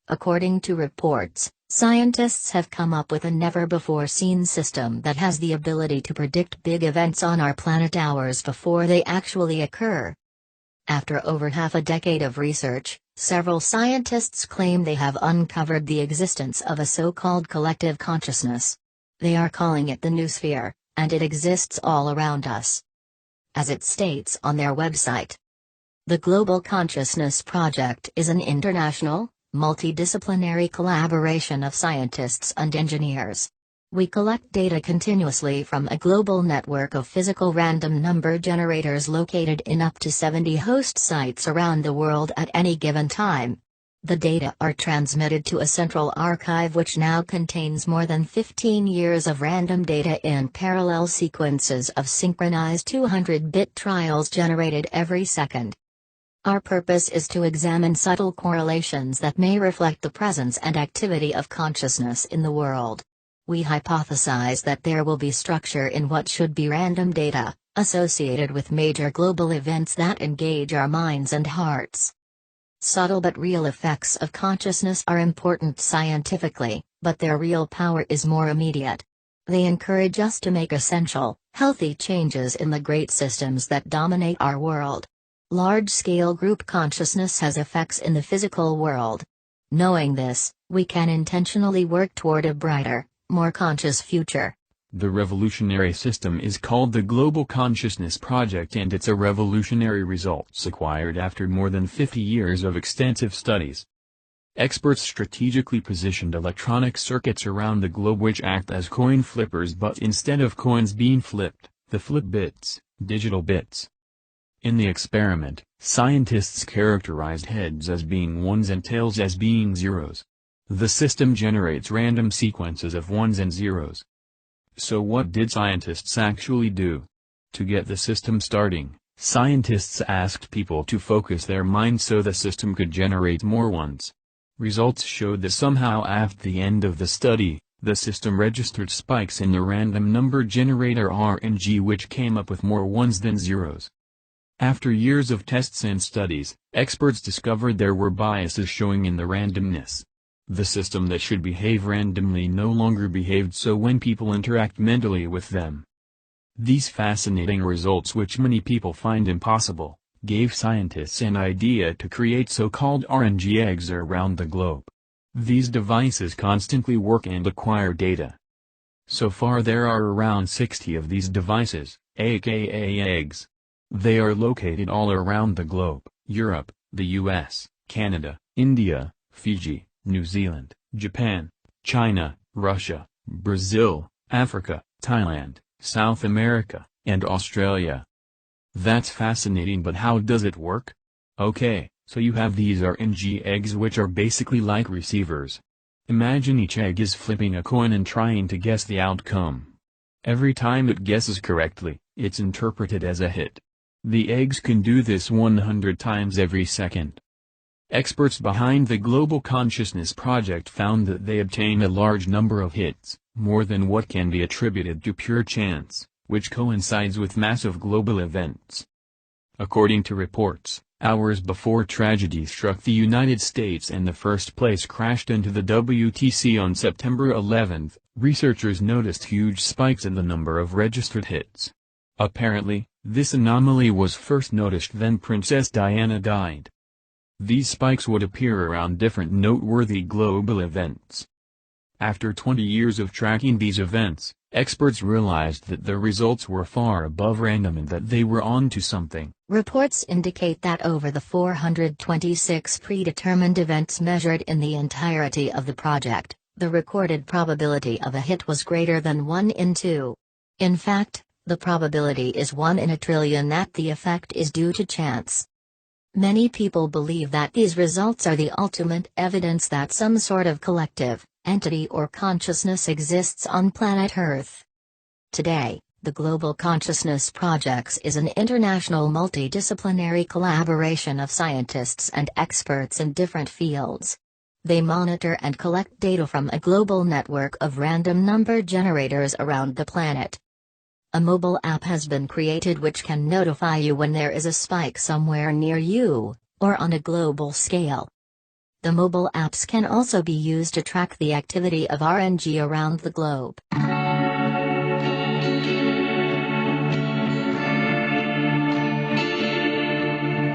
According to reports, scientists have come up with a never-before-seen system that has the ability to predict big events on our planet hours before they actually occur. After over half a decade of research, several scientists claim they have uncovered the existence of a so-called collective consciousness. They are calling it the noosphere, and it exists all around us. As it states on their website, the Global Consciousness Project is an international, multidisciplinary collaboration of scientists and engineers. We collect data continuously from a global network of physical random number generators located in up to 70 host sites around the world at any given time. The data are transmitted to a central archive which now contains more than 15 years of random data in parallel sequences of synchronized 200-bit trials generated every second. Our purpose is to examine subtle correlations that may reflect the presence and activity of consciousness in the world. We hypothesize that there will be structure in what should be random data, associated with major global events that engage our minds and hearts. Subtle but real effects of consciousness are important scientifically, but their real power is more immediate. They encourage us to make essential, healthy changes in the great systems that dominate our world. Large-scale group consciousness has effects in the physical world. Knowing this, we can intentionally work toward a brighter, more conscious future. The revolutionary system is called the Global Consciousness Project, and it's a revolutionary results acquired after more than 50 years of extensive studies. Experts strategically positioned electronic circuits around the globe which act as coin flippers, but instead of coins being flipped, the flip bits, digital bits. In the experiment, scientists characterized heads as being ones and tails as being zeros. The system generates random sequences of ones and zeros. So what did scientists actually do? To get the system starting, scientists asked people to focus their minds so the system could generate more ones. Results showed that somehow at the end of the study, the system registered spikes in the random number generator RNG which came up with more ones than zeros. After years of tests and studies, experts discovered there were biases showing in the randomness. The system that should behave randomly no longer behaved so when people interact mentally with them. These fascinating results, which many people find impossible, gave scientists an idea to create so-called RNG eggs around the globe. These devices constantly work and acquire data. So far there are around 60 of these devices, aka eggs. They are located all around the globe: Europe, the US, Canada, India, Fiji, New Zealand, Japan, China, Russia, Brazil, Africa, Thailand, South America, and Australia. That's fascinating, but how does it work? Okay, so you have these RNG eggs which are basically like receivers. Imagine each egg is flipping a coin and trying to guess the outcome. Every time it guesses correctly, it's interpreted as a hit. The eggs can do this 100 times every second. Experts behind the Global Consciousness Project found that they obtain a large number of hits, more than what can be attributed to pure chance, which coincides with massive global events. According to reports, hours before tragedy struck the United States and the first place crashed into the WTC on September 11, researchers noticed huge spikes in the number of registered hits. Apparently, this anomaly was first noticed when Princess Diana died. These spikes would appear around different noteworthy global events. After 20 years of tracking these events, experts realized that the results were far above random and that they were onto something. Reports indicate that over the 426 predetermined events measured in the entirety of the project, the recorded probability of a hit was greater than 1 in 2. In fact, the probability is 1 in a trillion that the effect is due to chance. Many people believe that these results are the ultimate evidence that some sort of collective, entity or consciousness exists on planet Earth. Today, the Global Consciousness Project is an international multidisciplinary collaboration of scientists and experts in different fields. They monitor and collect data from a global network of random number generators around the planet. A mobile app has been created which can notify you when there is a spike somewhere near you, or on a global scale. The mobile apps can also be used to track the activity of RNG around the globe.